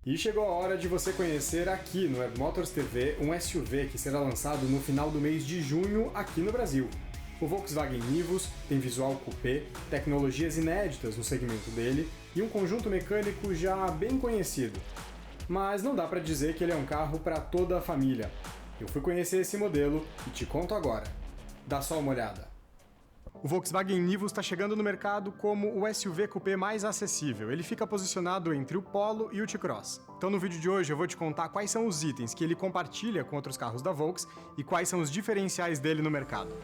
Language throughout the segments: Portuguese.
E chegou a hora de você conhecer aqui no Webmotors TV um SUV que será lançado no final do mês de junho aqui no Brasil. O Volkswagen Nivus tem visual coupé, tecnologias inéditas no segmento dele e um conjunto mecânico já bem conhecido. Mas não dá para dizer que ele é um carro para toda a família. Eu fui conhecer esse modelo e te conto agora. Dá só uma olhada. O Volkswagen Nivus está chegando no mercado como o SUV coupé mais acessível. Ele fica posicionado entre o Polo e o T-Cross. Então no vídeo de hoje eu vou te contar quais são os itens que ele compartilha com outros carros da Volks e quais são os diferenciais dele no mercado.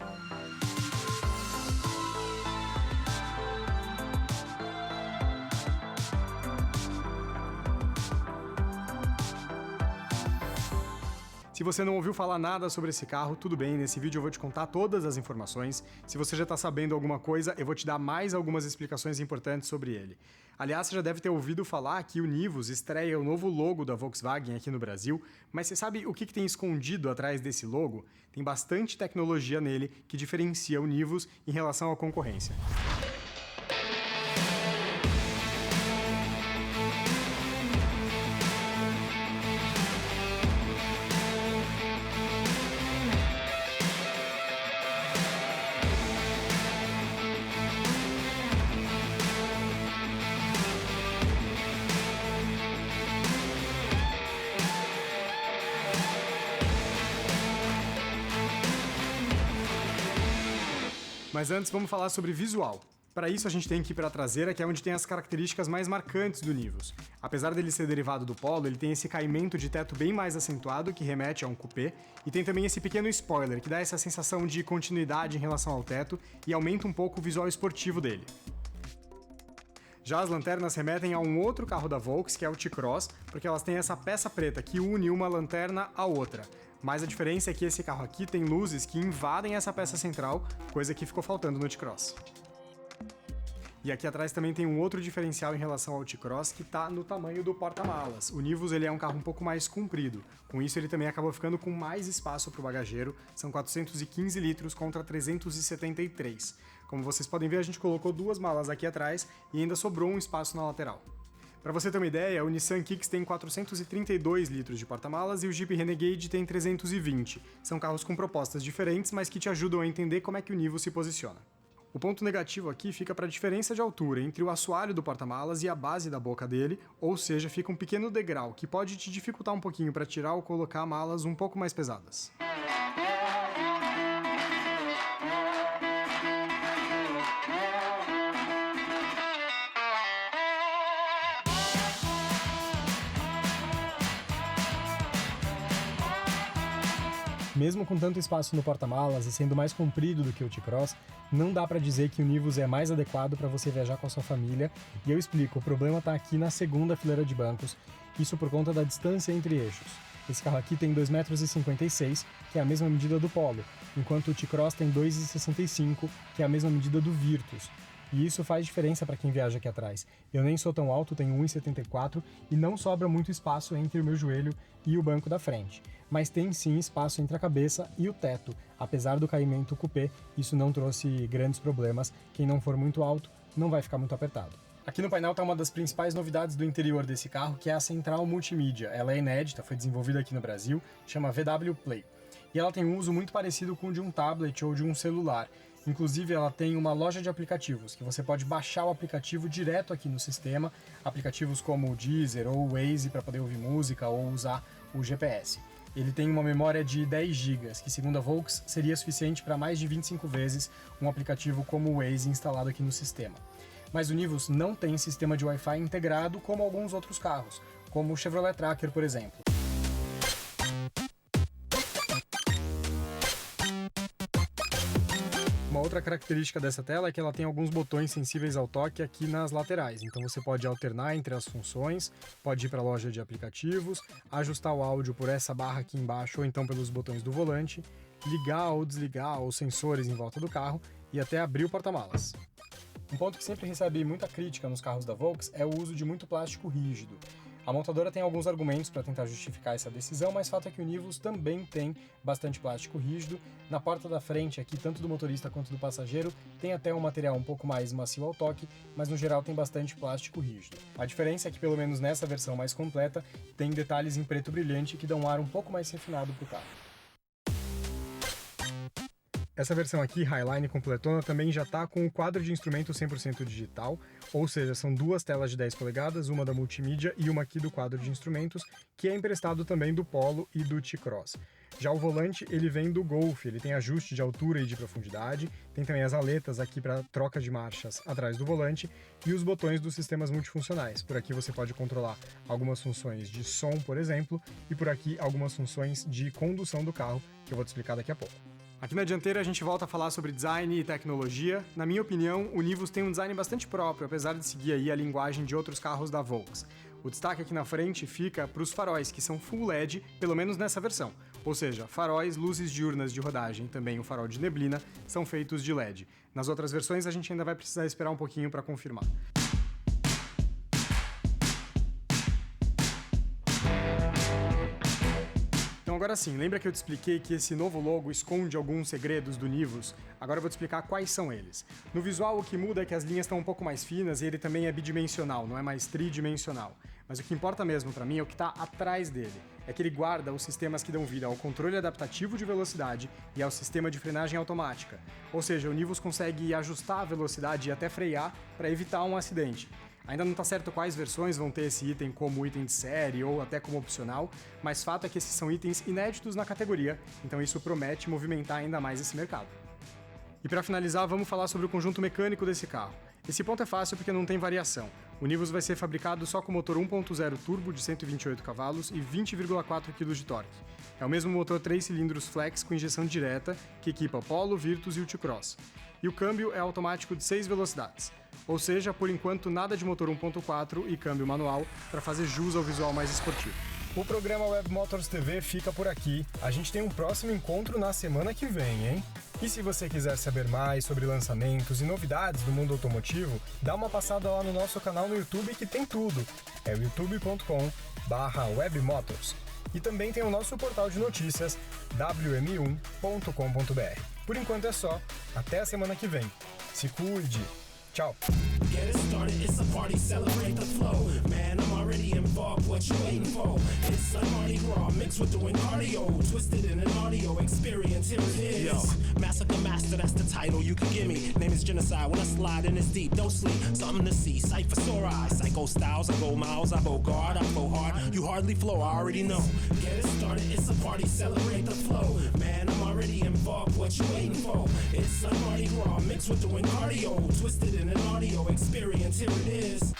Se você não ouviu falar nada sobre esse carro, tudo bem, nesse vídeo eu vou te contar todas as informações. Se você já está sabendo alguma coisa, eu vou te dar mais algumas explicações importantes sobre ele. Aliás, você já deve ter ouvido falar que o Nivus estreia o novo logo da Volkswagen aqui no Brasil, mas você sabe o que tem escondido atrás desse logo? Tem bastante tecnologia nele que diferencia o Nivus em relação à concorrência. Mas antes vamos falar sobre visual. Para isso a gente tem que ir para a traseira, que é onde tem as características mais marcantes do Nivus. Apesar dele ser derivado do Polo, ele tem esse caimento de teto bem mais acentuado, que remete a um coupé, e tem também esse pequeno spoiler, que dá essa sensação de continuidade em relação ao teto e aumenta um pouco o visual esportivo dele. Já as lanternas remetem a um outro carro da Volks, que é o T-Cross, porque elas têm essa peça preta que une uma lanterna à outra. Mas a diferença é que esse carro aqui tem luzes que invadem essa peça central, coisa que ficou faltando no T-Cross. E aqui atrás também tem um outro diferencial em relação ao T-Cross, que está no tamanho do porta-malas. O Nivus ele é um carro um pouco mais comprido, com isso ele também acabou ficando com mais espaço para o bagageiro, são 415 litros contra 373. Como vocês podem ver, a gente colocou duas malas aqui atrás e ainda sobrou um espaço na lateral. Para você ter uma ideia, o Nissan Kicks tem 432 litros de porta-malas e o Jeep Renegade tem 320. São carros com propostas diferentes, mas que te ajudam a entender como é que o Nivus se posiciona. O ponto negativo aqui fica para a diferença de altura entre o assoalho do porta-malas e a base da boca dele, ou seja, fica um pequeno degrau que pode te dificultar um pouquinho para tirar ou colocar malas um pouco mais pesadas. Mesmo com tanto espaço no porta-malas e sendo mais comprido do que o T-Cross, não dá para dizer que o Nivus é mais adequado para você viajar com a sua família, e eu explico, o problema está aqui na segunda fileira de bancos, isso por conta da distância entre eixos. Esse carro aqui tem 2,56 m, que é a mesma medida do Polo, enquanto o T-Cross tem 2,65 m, que é a mesma medida do Virtus. E isso faz diferença para quem viaja aqui atrás. Eu nem sou tão alto, tenho 1,74 e não sobra muito espaço entre o meu joelho e o banco da frente. Mas tem sim espaço entre a cabeça e o teto. Apesar do caimento coupé, isso não trouxe grandes problemas. Quem não for muito alto não vai ficar muito apertado. Aqui no painel está uma das principais novidades do interior desse carro, que é a central multimídia. Ela é inédita, foi desenvolvida aqui no Brasil, chama VW Play. E ela tem um uso muito parecido com o de um tablet ou de um celular. Inclusive ela tem uma loja de aplicativos, que você pode baixar o aplicativo direto aqui no sistema, aplicativos como o Deezer ou o Waze para poder ouvir música ou usar o GPS. Ele tem uma memória de 10 GB, que segundo a Volks seria suficiente para mais de 25 vezes um aplicativo como o Waze instalado aqui no sistema. Mas o Nivus não tem sistema de Wi-Fi integrado como alguns outros carros, como o Chevrolet Tracker, por exemplo. Uma outra característica dessa tela é que ela tem alguns botões sensíveis ao toque aqui nas laterais, então você pode alternar entre as funções, pode ir para a loja de aplicativos, ajustar o áudio por essa barra aqui embaixo ou então pelos botões do volante, ligar ou desligar os sensores em volta do carro e até abrir o porta-malas. Um ponto que sempre recebe muita crítica nos carros da Volks é o uso de muito plástico rígido. A montadora tem alguns argumentos para tentar justificar essa decisão, mas fato é que o Nivus também tem bastante plástico rígido. Na porta da frente, aqui, tanto do motorista quanto do passageiro, tem até um material um pouco mais macio ao toque, mas no geral tem bastante plástico rígido. A diferença é que, pelo menos nessa versão mais completa, tem detalhes em preto brilhante que dão um ar um pouco mais refinado para o carro. Essa versão aqui, Highline completona, também já está com o quadro de instrumento 100% digital, ou seja, são duas telas de 10 polegadas, uma da multimídia e uma aqui do quadro de instrumentos, que é emprestado também do Polo e do T-Cross. Já o volante, ele vem do Golf, ele tem ajuste de altura e de profundidade, tem também as aletas aqui para troca de marchas atrás do volante e os botões dos sistemas multifuncionais. Por aqui você pode controlar algumas funções de som, por exemplo, e por aqui algumas funções de condução do carro, que eu vou te explicar daqui a pouco. Aqui na dianteira a gente volta a falar sobre design e tecnologia. Na minha opinião, o Nivus tem um design bastante próprio, apesar de seguir aí a linguagem de outros carros da Volks. O destaque aqui na frente fica para os faróis, que são full LED, pelo menos nessa versão. Ou seja, faróis, luzes diurnas de rodagem, também o farol de neblina, são feitos de LED. Nas outras versões a gente ainda vai precisar esperar um pouquinho para confirmar. Agora sim, lembra que eu te expliquei que esse novo logo esconde alguns segredos do Nivus? Agora eu vou te explicar quais são eles. No visual, o que muda é que as linhas estão um pouco mais finas e ele também é bidimensional, não é mais tridimensional. Mas o que importa mesmo pra mim é o que está atrás dele. É que ele guarda os sistemas que dão vida ao controle adaptativo de velocidade e ao sistema de frenagem automática. Ou seja, o Nivus consegue ajustar a velocidade e até frear para evitar um acidente. Ainda não está certo quais versões vão ter esse item como item de série ou até como opcional, mas fato é que esses são itens inéditos na categoria, então isso promete movimentar ainda mais esse mercado. E para finalizar, vamos falar sobre o conjunto mecânico desse carro. Esse ponto é fácil porque não tem variação. O Nivus vai ser fabricado só com motor 1.0 turbo de 128 cavalos e 20,4 kg de torque. É o mesmo motor 3 cilindros flex com injeção direta que equipa o Polo, Virtus e o T-Cross. E o câmbio é automático de 6 velocidades. Ou seja, por enquanto nada de motor 1.4 e câmbio manual para fazer jus ao visual mais esportivo. O programa Web Motors TV fica por aqui. A gente tem um próximo encontro na semana que vem, hein? E se você quiser saber mais sobre lançamentos e novidades do mundo automotivo, dá uma passada lá no nosso canal no YouTube que tem tudo. É o youtube.com/webmotors. E também tem o nosso portal de notícias, wm1.com.br. Por enquanto é só. Até a semana que vem. Se cuide! Tchau. Get it started, it's a party, celebrate the flow. Man, I'm already involved, what you waiting for? It's a Mardi Gras mixed with doing cardio, twisted in an audio experience, here it is. Yo, Massacre Master, that's the title you can give me. Name is Genocide, when I slide in it's deep, don't sleep. Something to see, sight for sore eyes. Psycho styles, I go miles, I go guard, I go hard. You hardly flow, I already know. Get it started, it's a party, celebrate the flow. Man, I'm already involved, what you waiting for? It's a Mardi Gras mixed with doing cardio, twisted in an audio experience, here it is.